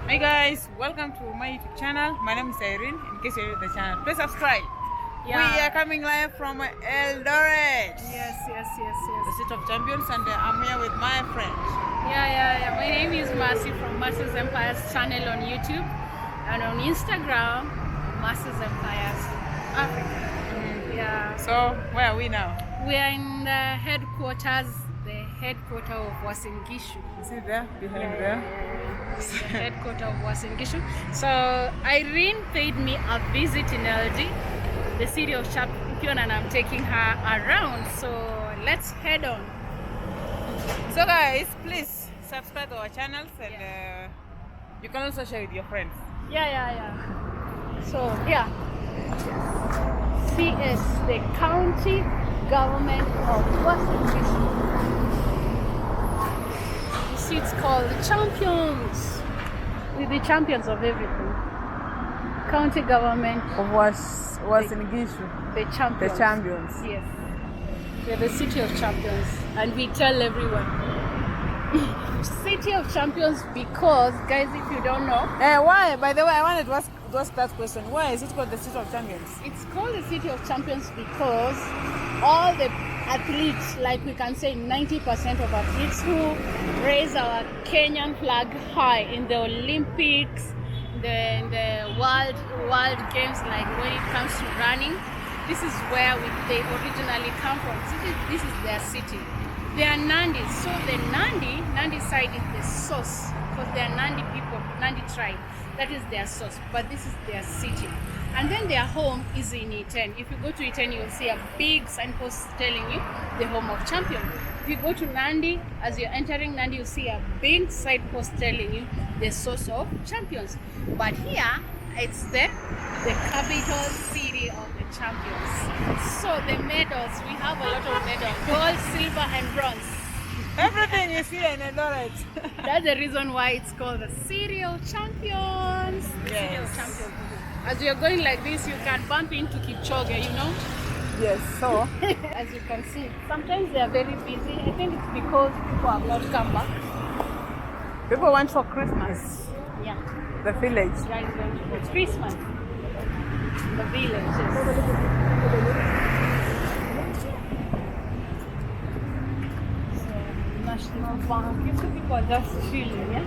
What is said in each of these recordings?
Hey guys, welcome to my YouTube channel. My name is Irene. In case you're new to the channel, please subscribe. Yeah. We are coming live from Eldoret, Yes. the city of champions, and I'm here with my friend. Yeah. My name is Mercy from Masai's Empires channel on YouTube and on Instagram, Masai's Empires Africa. Yeah. So, where are we now? We are in the headquarters of Uasin Gishu. You see there, behind there? The headquarters of Uasin Gishu. So Irene paid me a visit in LD, the city of champion, and I'm taking her around. So let's head on. So guys, please subscribe to our channels and you can also share with your friends. Yeah. So yeah, CS, the county government of Uasin Gishu. You see, it's called the champions. We're the champions of everything. County government Of Uasin Gishu, the champions. the champions. Yes. We're the city of champions, and we tell everyone. City of champions because, guys, if you don't know, Why? By the way, I wanted to ask that question. Why is it called the city of champions? it's called the city of champions because all the athletes, like we can say 90% of athletes who raise our Kenyan flag high in the Olympics, the world games, like when it comes to running, this is where they originally come from. This is their city. They are Nandis. So the Nandi side is the source because they are Nandi people, Nandi tribe. That is their source, but this is their city. And then their home is in Iten. If you go to Iten, you'll see a big signpost telling you the home of champion. If you go to Nandi, as you're entering Nandi, you'll see a big signpost telling you the source of champions. But here, it's the capital city of the champions. So the medals, we have a lot of medals: gold, silver, and bronze. Everything is here in Eldoret. That's the reason why it's called the City of Champions. City of Yes. Champions. As you're going like this, you can bump into Kipchoge, you know. Yes, so As you can see, sometimes they are very busy. I think it's because people have not come back. people went for Christmas. Yeah, The village. guys went for Christmas. The villages. National Park. You see people are just chilling, yeah?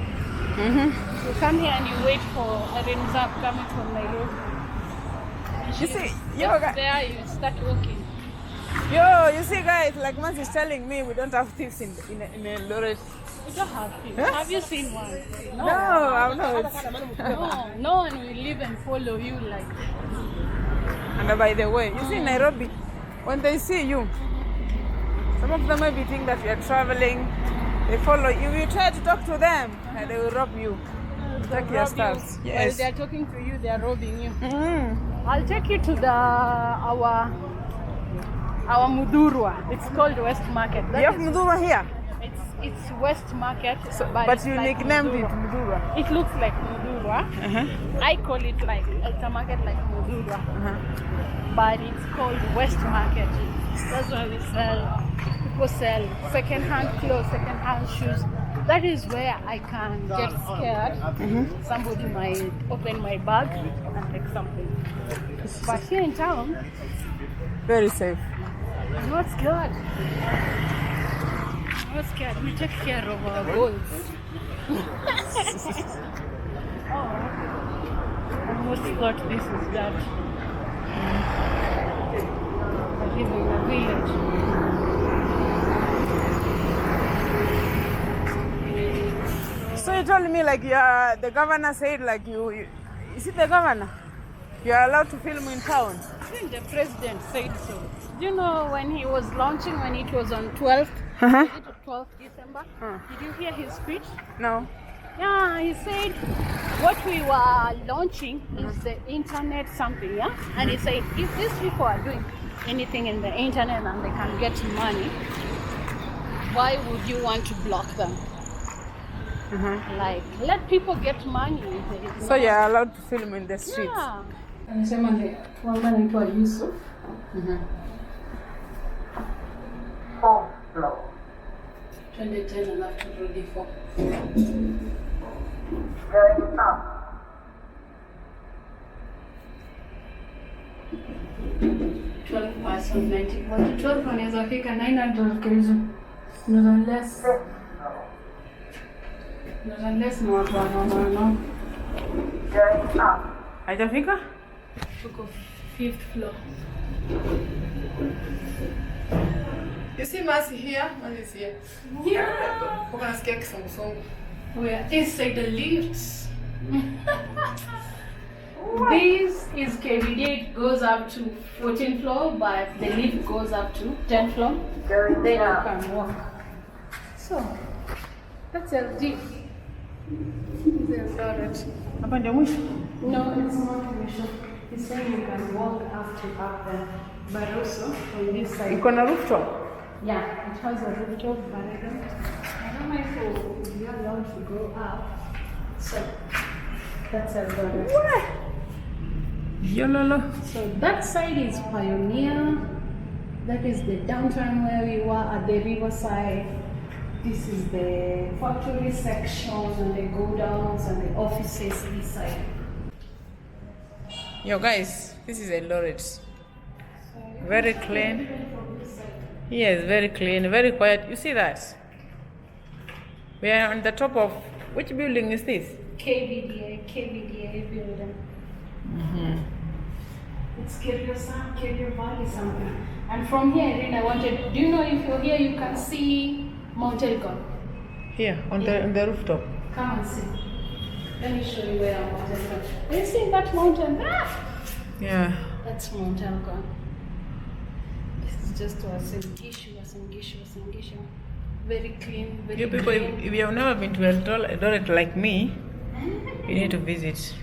You come here and you wait for IreneZab coming from Nairobi. You see, Just there you start walking. you see, guys, like Mas is telling me, we don't have thieves in Eldoret. We don't have people. Huh? Have you seen one? No, I'm not. No one will live and follow you like. And by the way, you see, in Nairobi, when they see you, some of them maybe think that you are traveling. They follow you. You try to talk to them, and they will rob you. Take your stuff. While Yes. they are talking to you, they are robbing you. Mm-hmm. I'll take you to our Mudurwa. It's called West Market. That You have is- Mudura here, it's West Market, but it's you like nicknamed it Mudurwa. Mudura. It looks like Mudurwa. I call it like it's a market like Mudurwa, but it's called West Market. That's why people sell second-hand clothes, second-hand shoes. That is where I can get scared. Somebody might open my bag and take something. But here in town, Very safe. I'm not scared. I'm not scared. We take care of our goals. Oh, I almost thought this is that. I live in a village. So you told me like the governor said like you is it the governor? You are allowed to film in town. I think the president said so. Do you know when he was launching, when it was on 12th, Uh-huh. 12th December? Did you hear his speech? No. Yeah, he said what we were launching is the internet something, yeah? And he said if these people are doing anything in the internet and they can get money, why would you want to block them? Like, let people get money. So you are allowed to film in the streets. Yeah. Anasema kwanza naitwa Yusuf. Twende tena alafu turudi 4. Watu 12 wanaweza fika 900 kg. Not unless ni watu wanaona. Haijafika? Tuko 5th floor. You see Mercy here? Mercy is here. Yeah. We're gonna scare some. We are inside the lifts. This is KVD. It goes up to 14th floor, but the lift goes up to 10th floor. Then you can walk. So that's LD. This is Eldoret. Hapa ndio mwisho? No, it's not mission. It's saying you can walk up there, but also on this side. Iko na rooftop? Yeah, it has a rooftop, but I don't know if you're allowed to go up. So that's Eldoret. What? Yololo. So that side is Pioneer. That is the downtown where we were at the riverside. This is the factory section and the go downs and the offices this side. Yo guys, this is Eldoret. Very clean. Yes, very clean, very quiet. You see that? We are on the top of, which building is this? KVDA building. It's Kerio Valley something. And from here, Irene, do you know if you're here, you can see Mount Elgon? Here, on the rooftop. Come and see. Let me show you where Mount Elgon. Are you seeing that mountain? Yeah. That's Mount Elgon. This is just Wasingishu. Very clean, very You people, clean. if you have never been to Eldoret like me, you need to visit.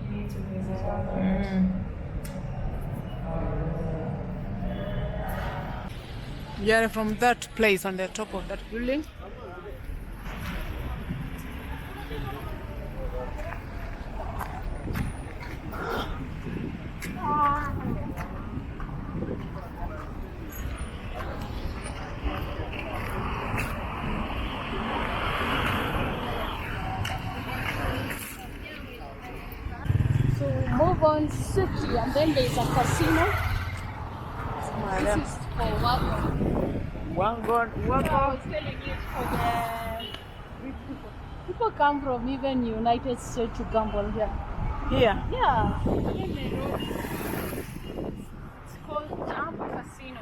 You need to visit. We are from that place on the top of that building. So we move on city, and then there's a casino. This is for work. One God, one I God. was telling you for the rich people. People come from even United States to gamble here. Here. Yeah, in Nairobi. It's called Jump Casino.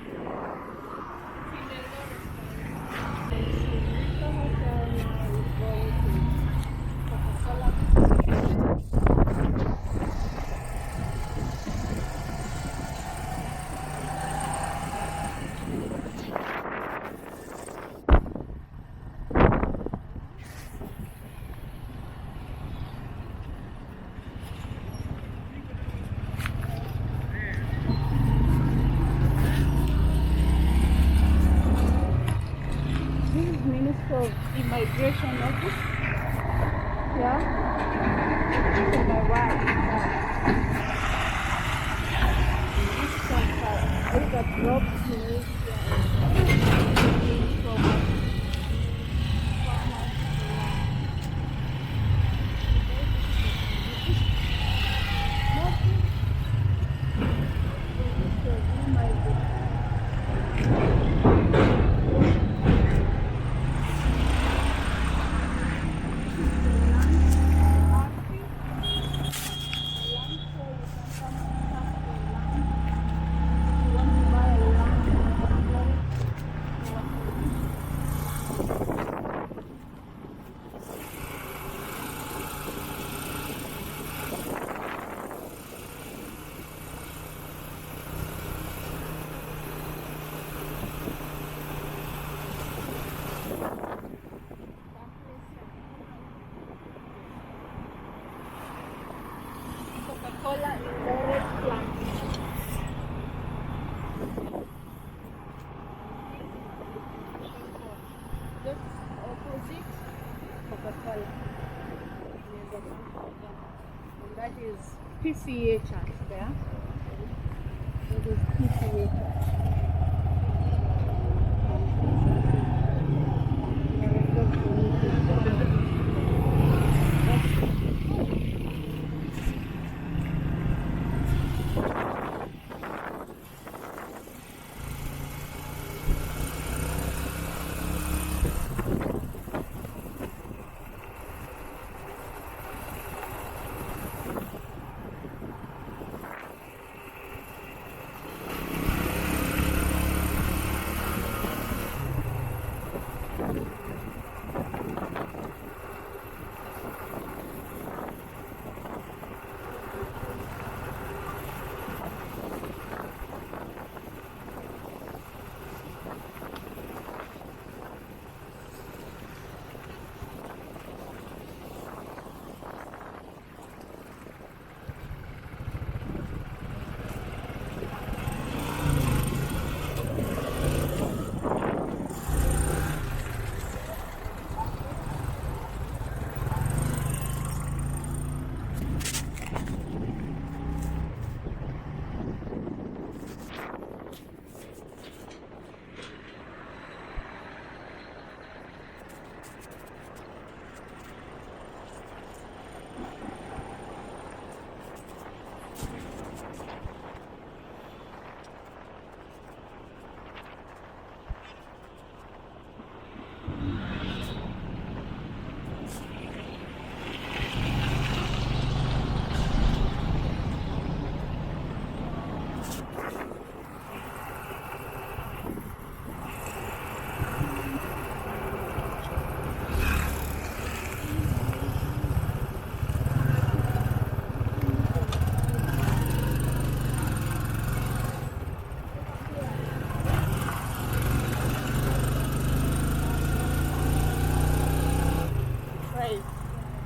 It's in Minister of Immigration Office. Yeah. This is my wife. This one is a drop to Coca-Cola Eldoret plant. Just opposite Coca-Cola. And that is PCA church there. That is PCA church.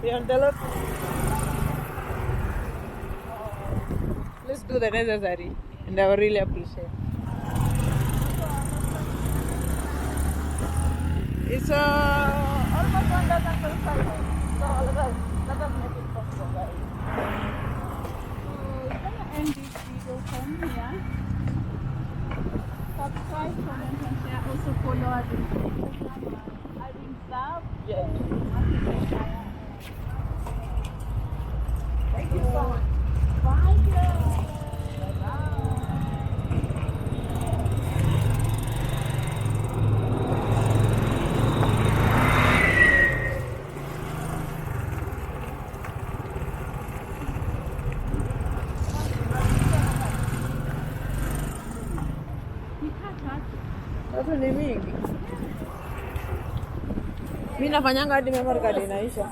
We're on the lot. Let's do the necessary, and I will really appreciate. It's almost 1,025. So let us make it possible, guys. So we're gonna end this video from here. Subscribe, comment, and share. Also follow us on Instagram at IreneZab. Yes. Thank you so much. Bye. Watu ni mingi. Mimi nafanyanga hadi memory card inaisha.